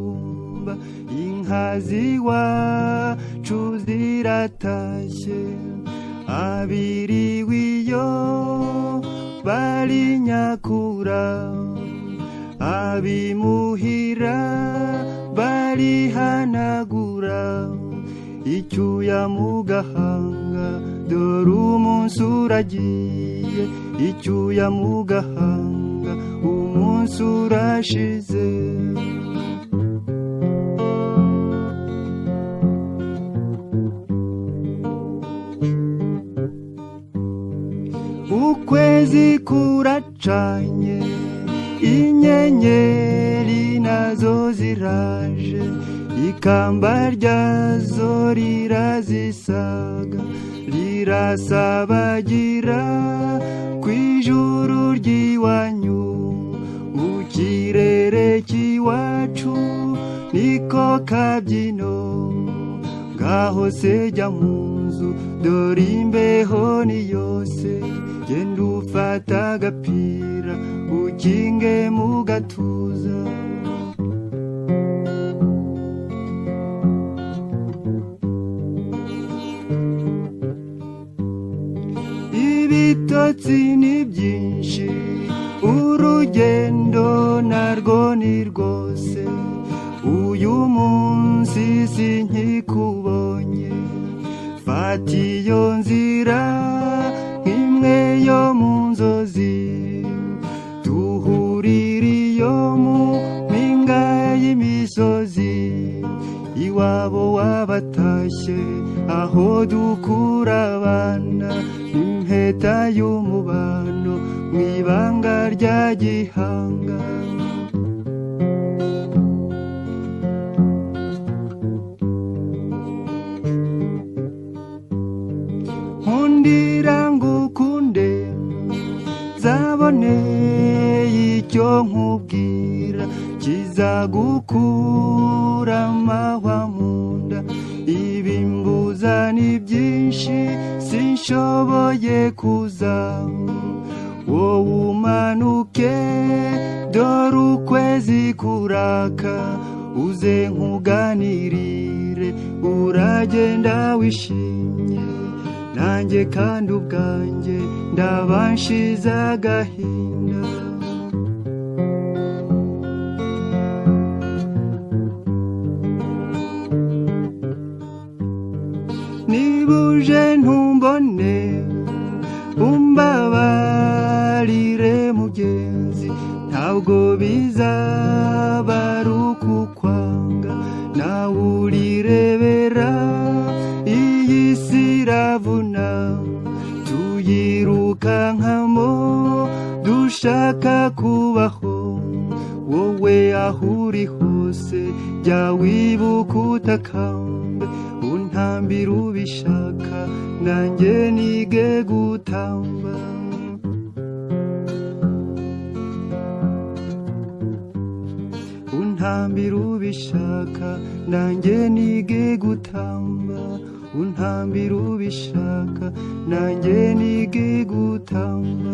umutumba inka ziwacu ziratashye abiriwe iyo bari nyakura abimuhira barihanagura icyuya mu gahanga dore umunsi uragiye icyuya mu gahanga umunsi urashize ukwezi kuracanye inyenyeri nazo ziraje ikamba ryazo rirazisaga rirasabagira kw'ijuru ry'iwanyu mu kirere cy'iwacu niko kabyino ngaho se jya mu nzu dore imbeho ni yose genda ufata agapira ukinge mu gatuza ibitotsi ni byinshi urugendo narwo ni rwose uyu munsi sinkikubonye fata iyo nzira nk'imwe yo mu nzozi duhurire iyo mu mpinga y'imisozi iwabo wabatashye aho dukura abana impeta y'umubano mu ibanga rya gihanga nkundira ngukunde zabone icyo nkubwira kizagukura amahwa mu nda ibimbuza ni byinshi sinshoboye kuza wowe umanuke dore ukwezi kuraka uze nkuganirire uragenda wishimye nanjye kandi ubwanjye ndabanshize agahinda nibuje ntumbone umbabarire mugenzi ntabwo bizaba ari ukukwanga nawe urirebera iyi si iravuna tuyirukankamo dushaka kubaho wowe aho uri hose jya wibuka utakambe untambira ubishaka nanjye nige gutamba untambira ubishaka nanjye nige gutamba untambira ubishaka nanjye nige gutamba